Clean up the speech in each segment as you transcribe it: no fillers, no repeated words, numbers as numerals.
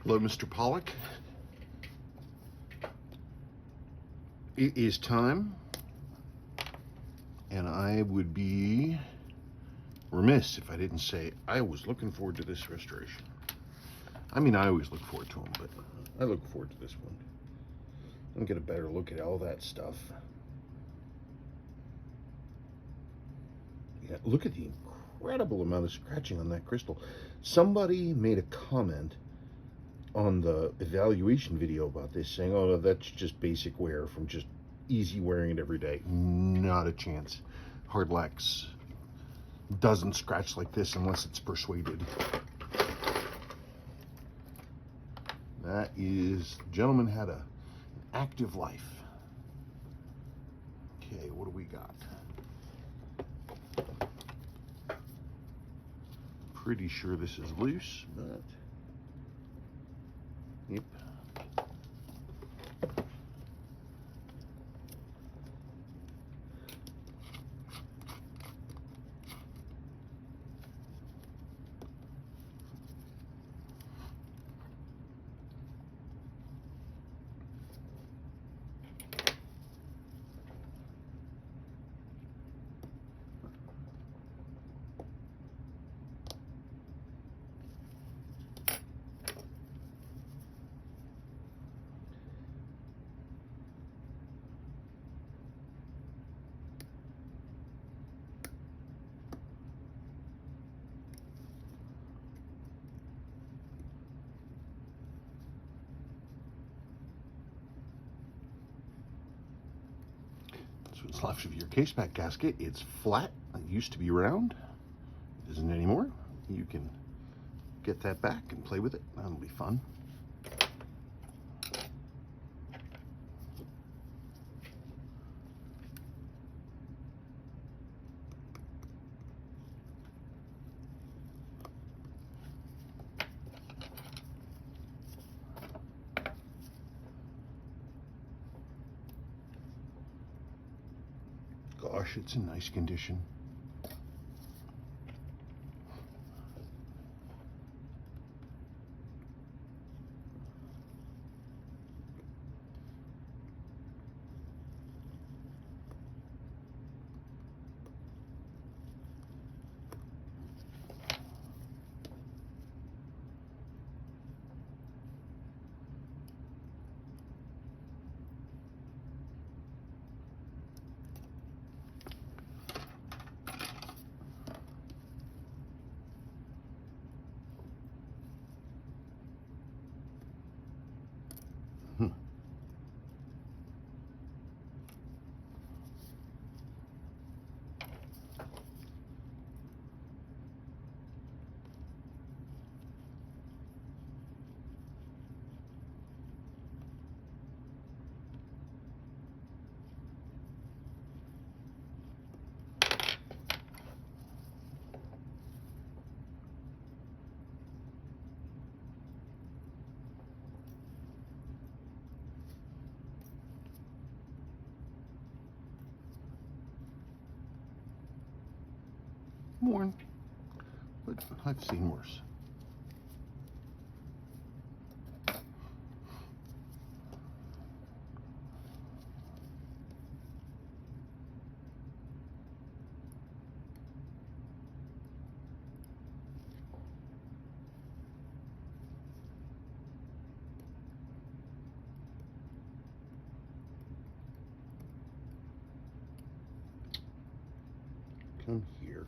Hello, Mr. Pollock. It is time, and I would be remiss if I didn't say I was looking forward to this restoration. I mean, I always look forward to them, but I look forward to this one. I'll get a better look at all that stuff. Yeah, look at the incredible amount of scratching on that crystal. Somebody made a comment on the evaluation video about this saying, oh, that's just basic wear from just easy wearing it every day. Not a chance. Hard wax doesn't scratch like this unless it's persuaded. That is, the gentleman had an active life. Okay, what do we got? Pretty sure this is loose, but yep. So what's left of your case back gasket. It's flat. It used to be round. It isn't anymore. You can get that back and play with it. That'll be fun. Gosh, it's in nice condition. Worn, but I've seen worse. Come here.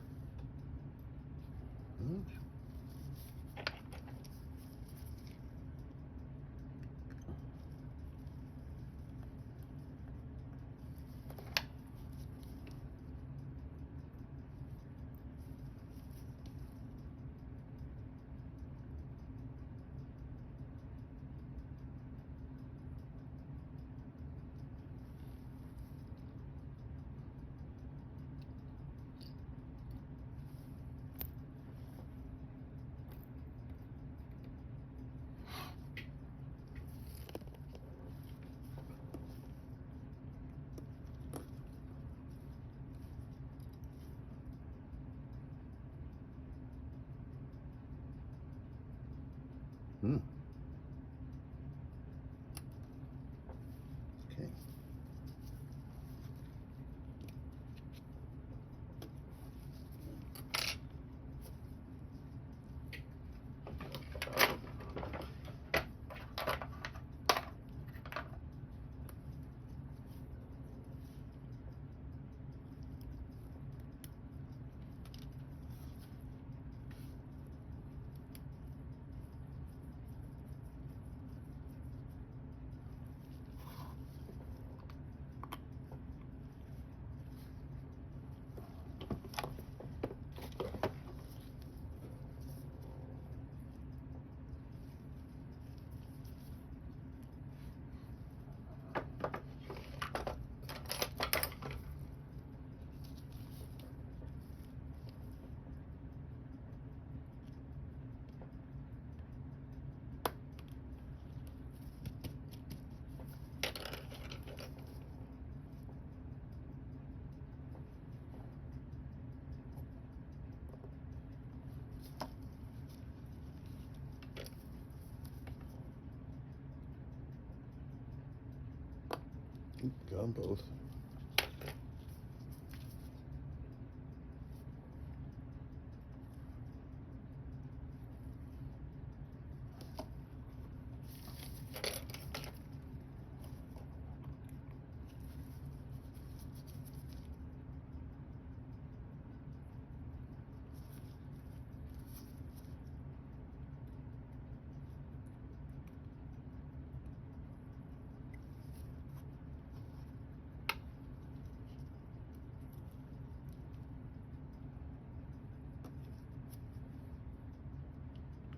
Oop, got them both.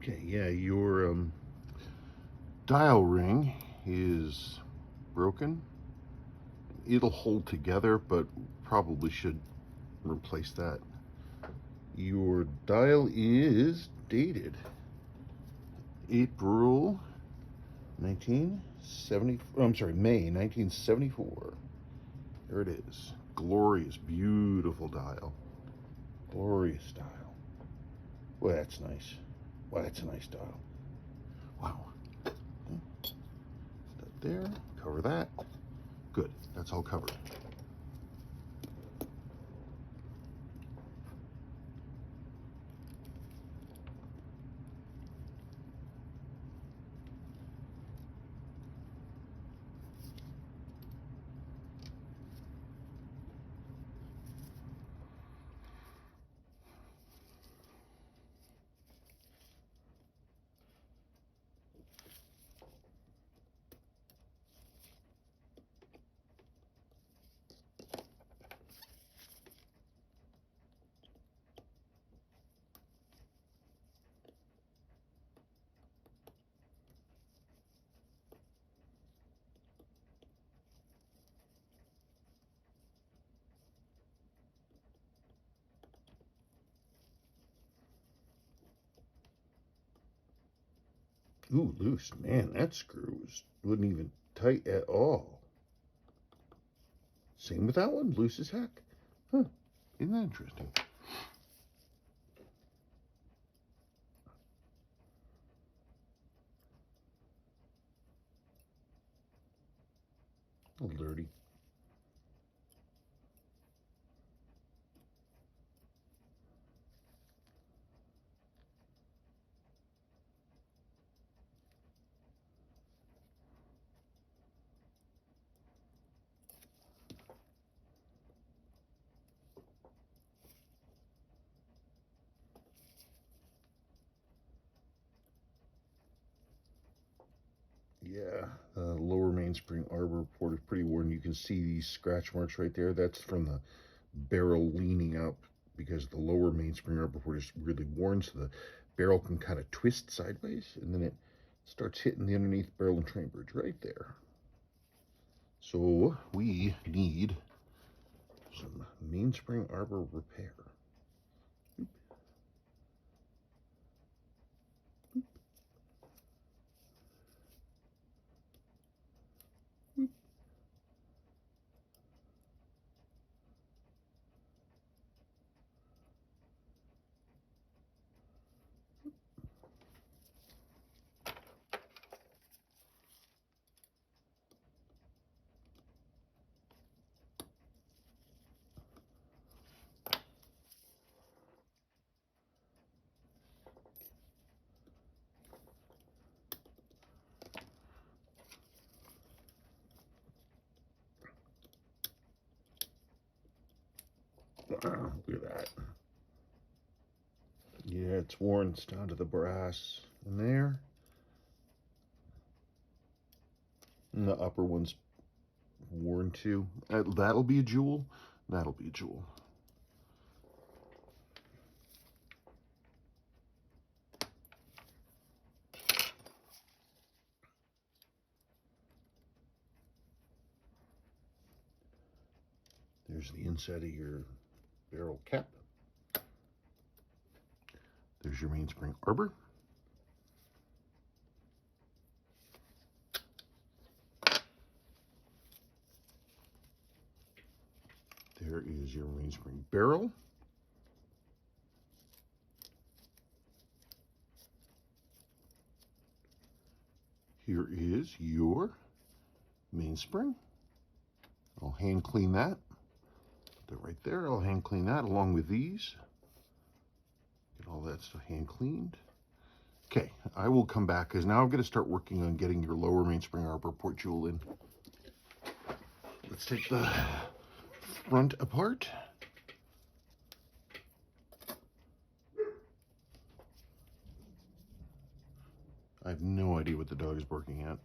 Okay, yeah, your dial ring is broken. It'll hold together, but probably should replace that. Your dial is dated April 1970. I'm sorry, May 1974. There it is. Glorious, beautiful dial. Glorious dial. Well, that's nice. Well, that's a nice dial. Wow. That there. Cover that. Good. That's all covered. Ooh, loose. Man, that screw wouldn't even tight at all. Same with that one. Loose as heck. Huh. Isn't that interesting? A little dirty. Yeah, the lower mainspring arbor port is pretty worn. You can see these scratch marks right there. That's from the barrel leaning up because the lower mainspring arbor port is really worn, so the barrel can kind of twist sideways, and then it starts hitting the underneath barrel and train bridge right there. So we need some mainspring arbor repair. Wow, look at that. Yeah, it's worn. It's down to the brass in there. And the upper one's worn too. That'll be a jewel. That'll be a jewel. There's the inside of your barrel cap. There's your mainspring arbor. There is your mainspring barrel. Here is your mainspring. I'll hand clean that. Put that right there. I'll hand clean that along with these. Get all that stuff hand cleaned. Okay, I will come back because now I'm going to start working on getting your lower mainspring arbor port jewel in. Let's take the front apart. I have no idea what the dog is barking at.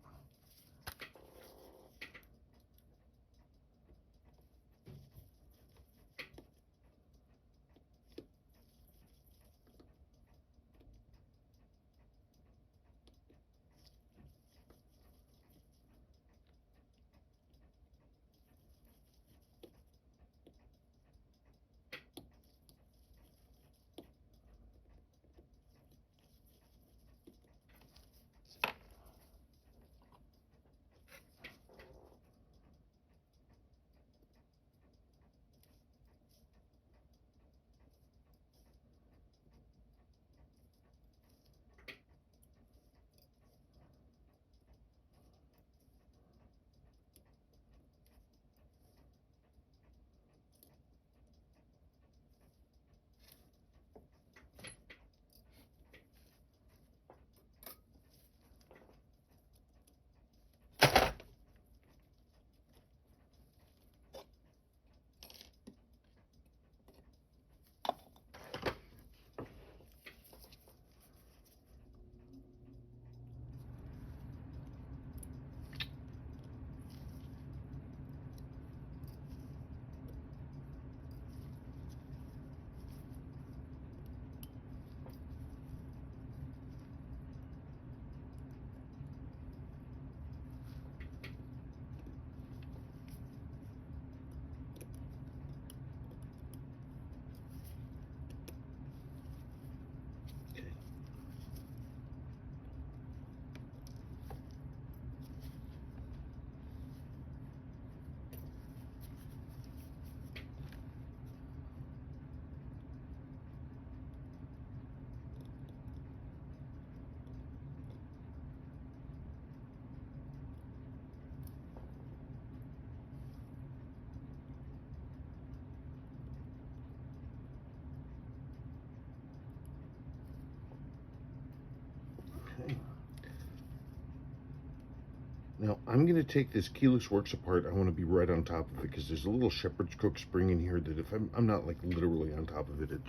Now, I'm going to take this keyless works apart. I want to be right on top of it because there's a little shepherd's crook spring in here that if I'm not like literally on top of it, it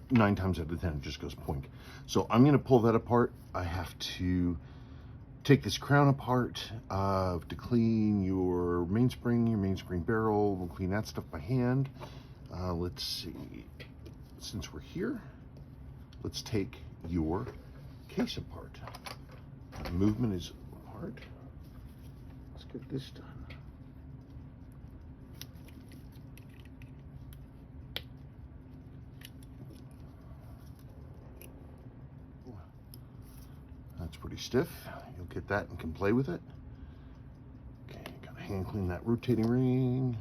9 times out of 10 it just goes poink. So I'm going to pull that apart. I have to take this crown apart to clean your mainspring barrel. We'll clean that stuff by hand. Let's see. Since we're here, let's take your case apart. The movement is apart. Let's get this done. That's pretty stiff. You'll get that and can play with it. Okay, gotta hand clean that rotating ring.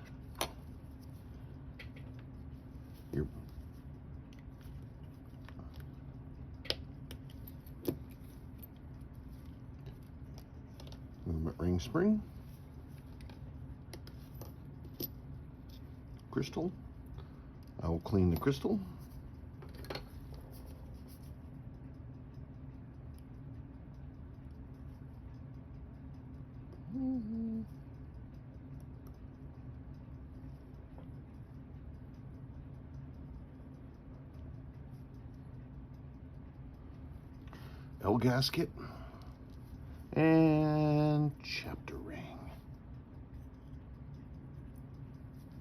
Here. Movement ring spring. Crystal. I will clean the crystal. Gasket and chapter ring.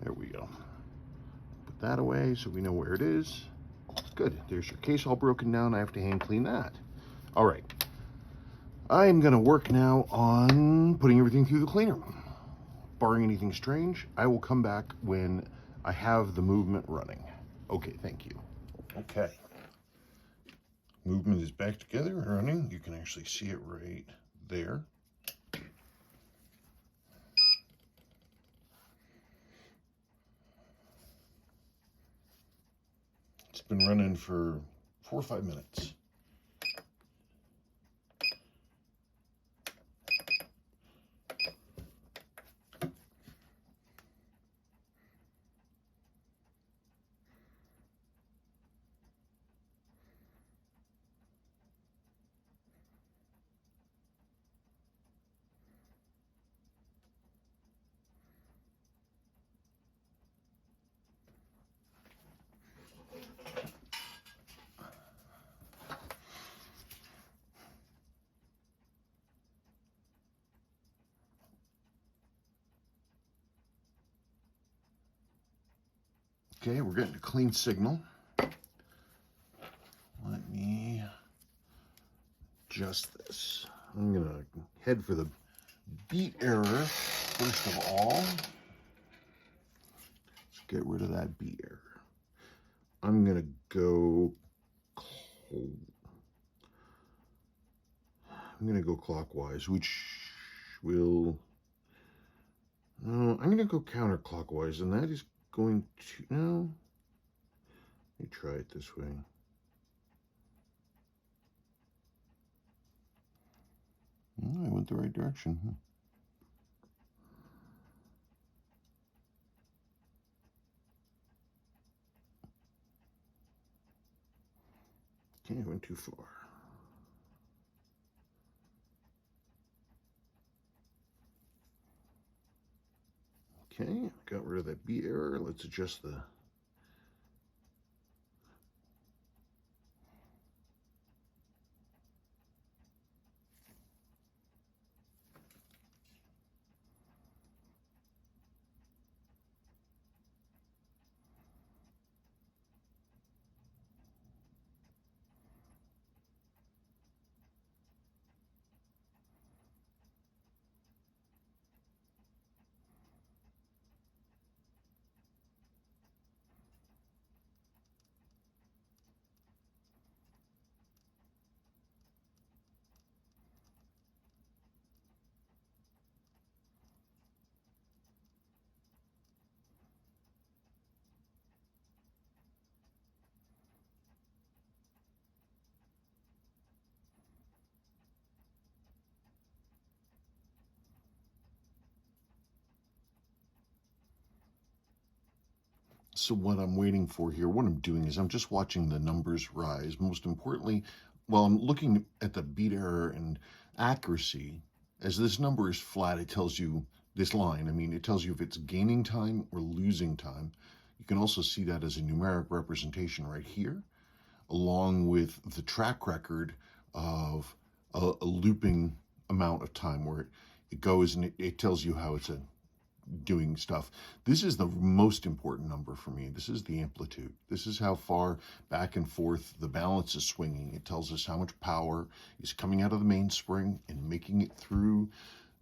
There we go. Put that away so we know where it is. Good. There's your case all broken down. I have to hand clean that. All right. I'm going to work now on putting everything through the cleaner. Barring anything strange, I will come back when I have the movement running. Okay, thank you. Okay. Movement is back together and running. You can actually see it right there. It's been running for 4 or 5 minutes. Okay, we're getting a clean signal. Let me adjust this. I'm gonna head for the beat error first of all. Let's get rid of that beat error. I'm gonna go clockwise, which will, no, I'm gonna go counterclockwise, and that is going to, no, let me try it this way. Oh, I went the right direction. Okay, I went too far. Okay, got rid of that beat error. Let's adjust the So what I'm waiting for here, what I'm doing is I'm just watching the numbers rise. Most importantly, while I'm looking at the beat error and accuracy, as this number is flat, it tells you this line. I mean, it tells you if it's gaining time or losing time. You can also see that as a numeric representation right here, along with the track record of a looping amount of time where it goes, and it tells you how it's doing stuff. This is the most important number for me. This is the amplitude. This is how far back and forth the balance is swinging. It tells us how much power is coming out of the mainspring and making it through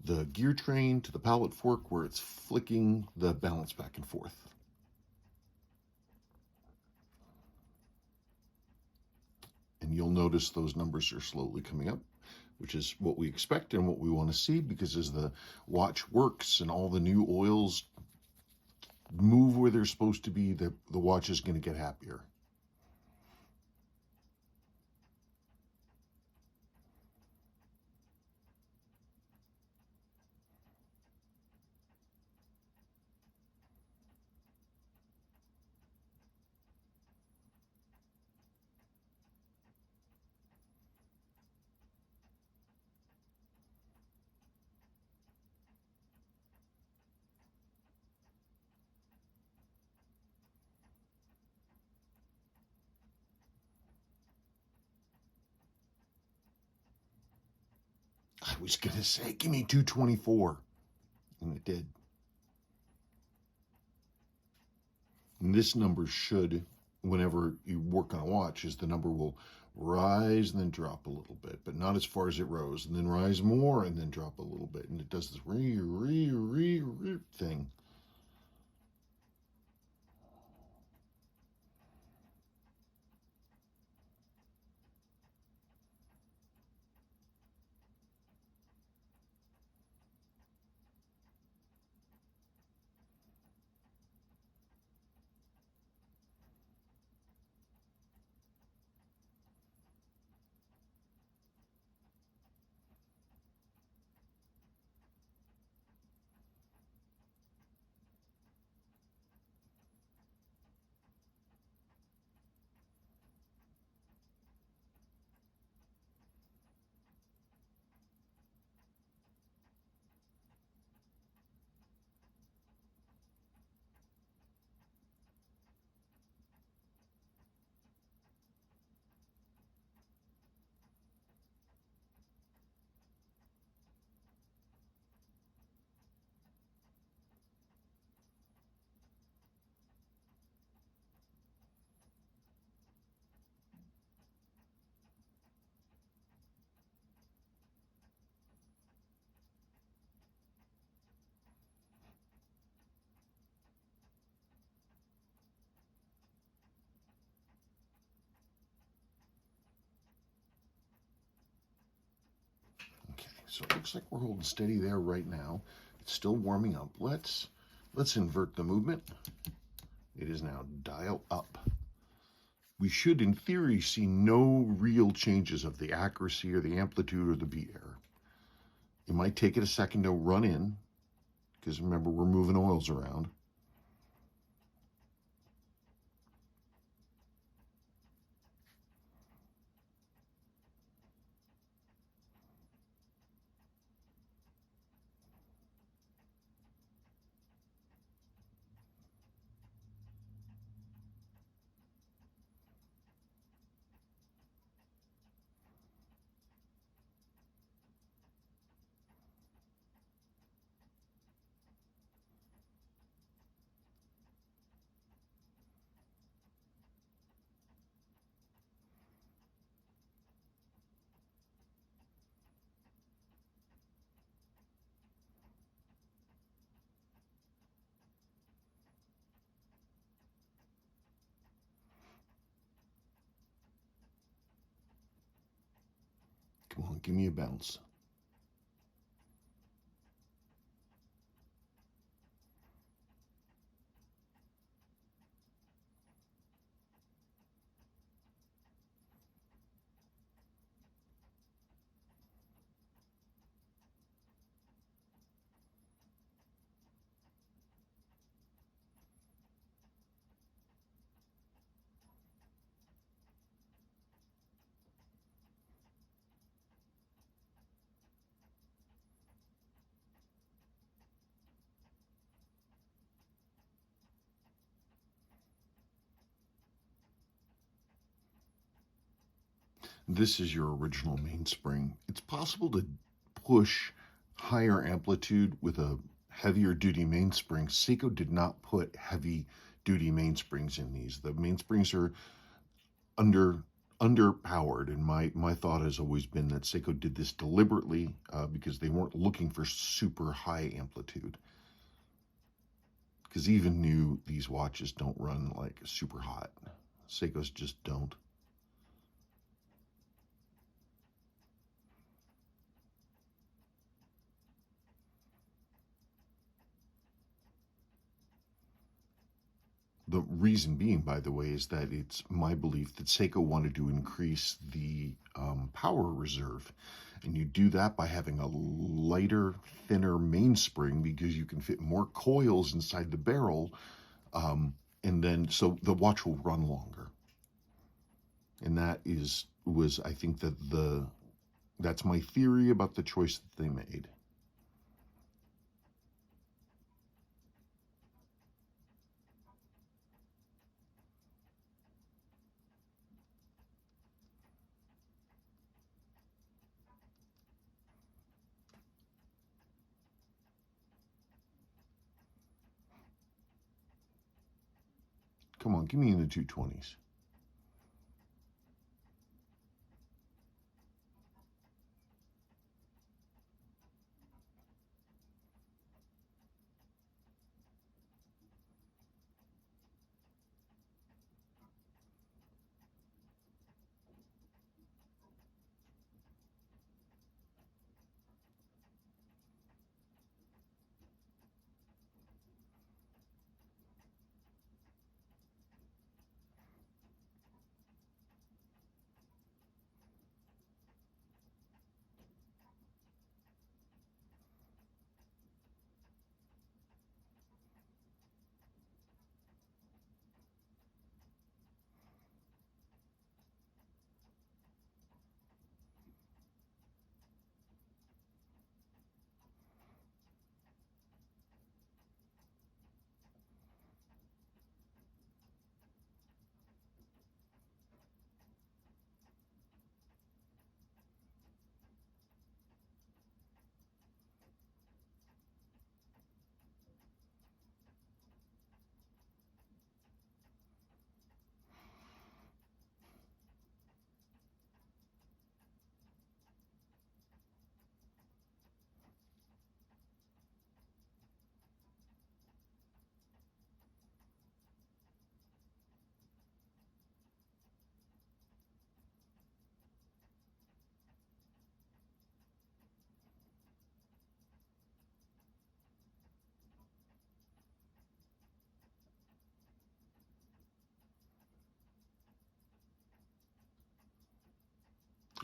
the gear train to the pallet fork, where it's flicking the balance back and forth. And you'll notice those numbers are slowly coming up, which is what we expect and what we want to see, because as the watch works and all the new oils move where they're supposed to be, the watch is going to get happier. I was going to say, give me 224, and it did. And this number should, whenever you work on a watch, is the number will rise and then drop a little bit, but not as far as it rose, and then rise more and then drop a little bit. And it does this thing. So it looks like we're holding steady there right now. It's still warming up. Let's invert the movement. It is now dial up. We should, in theory, see no real changes of the accuracy or the amplitude or the beat error. It might take it a second to run in, because remember, we're moving oils around. Come on, give me a bounce. This is your original mainspring. It's possible to push higher amplitude with a heavier duty mainspring. Seiko did not put heavy duty mainsprings in these. The mainsprings are underpowered, and my thought has always been that Seiko did this deliberately because they weren't looking for super high amplitude. Because even new, these watches don't run like super hot. Seiko's just don't. The reason being, by the way, is that it's my belief that Seiko wanted to increase the power reserve. And you do that by having a lighter, thinner mainspring because you can fit more coils inside the barrel. And then, so the watch will run longer. And that was, I think that's my theory about the choice that they made. Come on, give me in the 220s.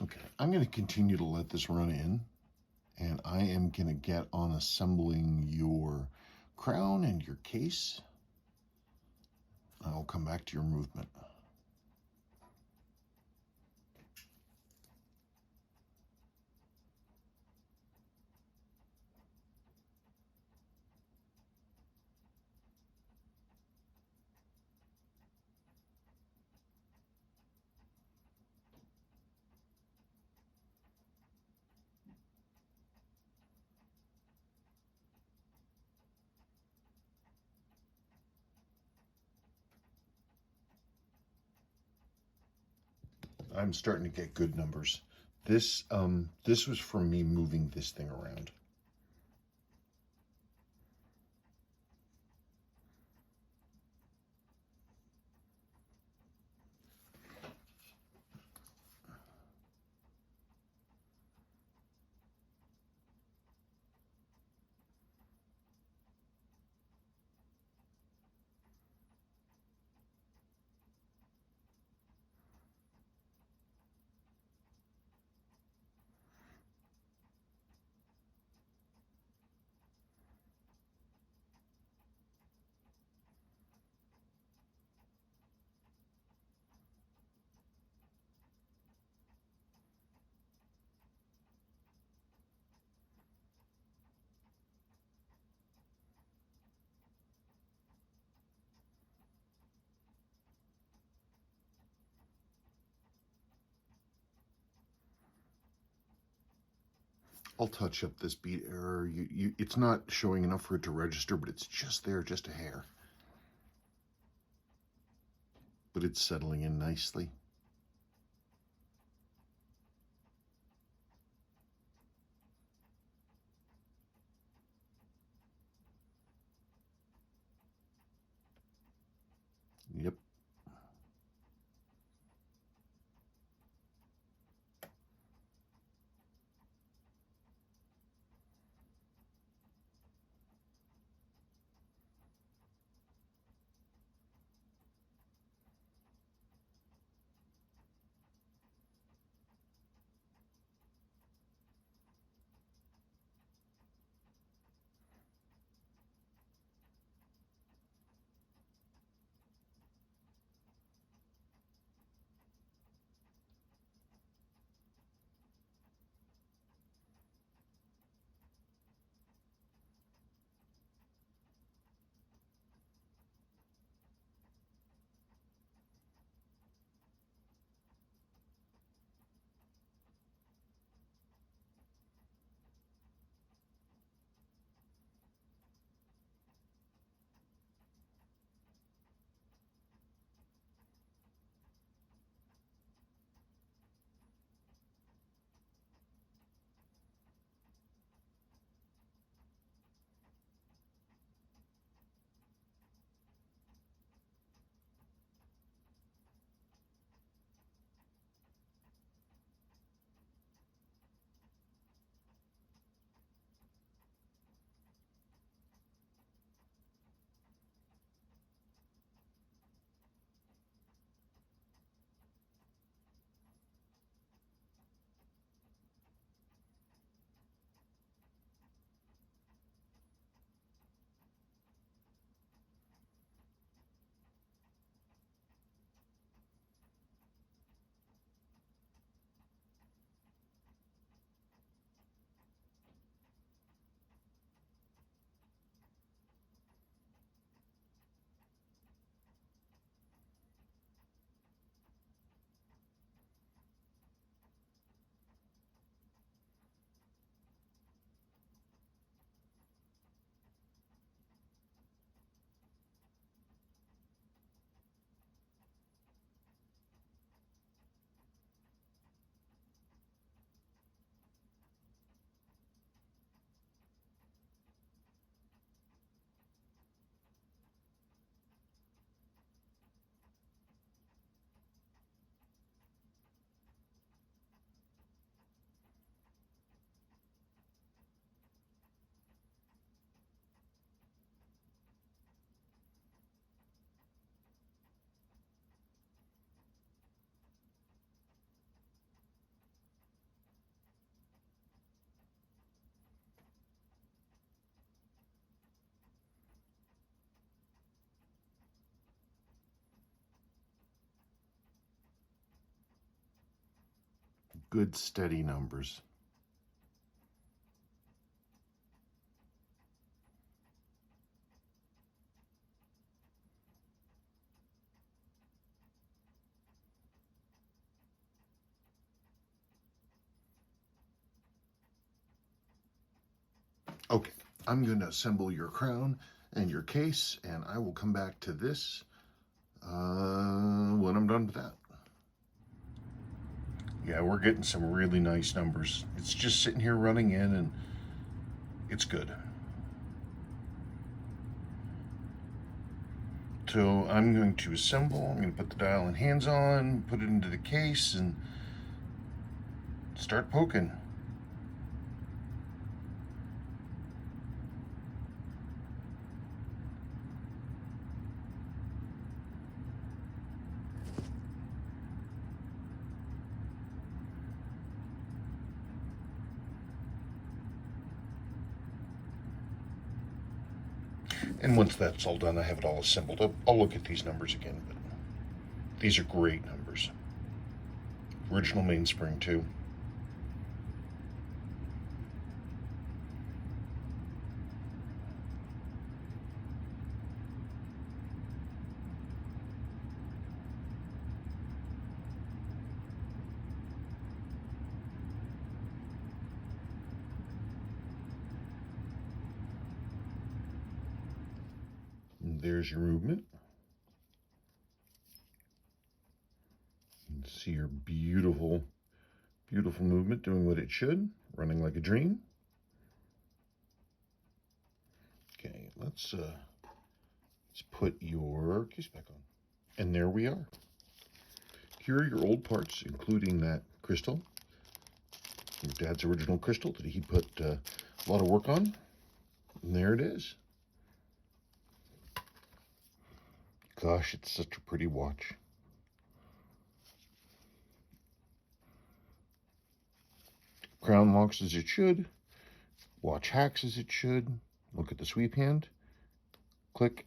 Okay, I'm going to continue to let this run in, and I am going to get on assembling your crown and your case. I'll come back to your movement. I'm starting to get good numbers. This was from me moving this thing around. I'll touch up this bead error. It's not showing enough for it to register, but it's just there, just a hair. But it's settling in nicely. Yep. Good steady numbers. Okay, I'm going to assemble your crown and your case, and I will come back to this when I'm done with that. Yeah, we're getting some really nice numbers. It's just sitting here running in, and it's good. So I'm going to assemble. I'm going to put the dial and hands on, put it into the case, and start poking. And once that's all done, I have it all assembled. I'll look at these numbers again, but these are great numbers. Original mainspring too. And there's your movement. See your beautiful, beautiful movement doing what it should, running like a dream. Okay, let's put your case back on. And there we are. Here are your old parts, including that crystal, your dad's original crystal that he put a lot of work on. And there it is. Gosh, it's such a pretty watch. Crown locks as it should. Watch hacks as it should. Look at the sweep hand. Click.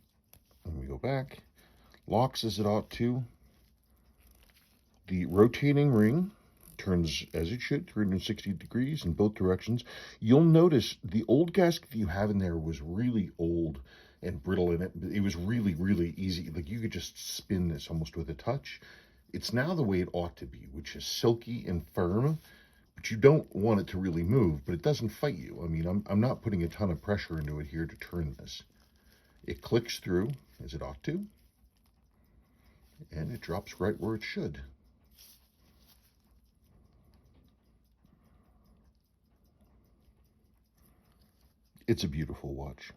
And we go back. Locks as it ought to. The rotating ring turns as it should, 360 degrees in both directions. You'll notice the old gasket that you have in there was really old and brittle, and it was really, really easy. Like, you could just spin this almost with a touch. It's now the way it ought to be, which is silky and firm, but you don't want it to really move, but it doesn't fight you. I mean, I'm not putting a ton of pressure into it here to turn this. It clicks through as it ought to, and it drops right where it should. It's a beautiful watch.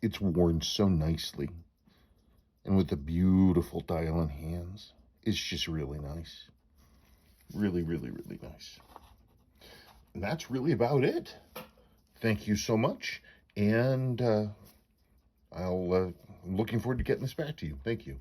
It's worn so nicely, and with the beautiful dial and hands. It's just really nice. Really, really, really nice. And that's really about it. Thank you so much, and I'm looking forward to getting this back to you. Thank you.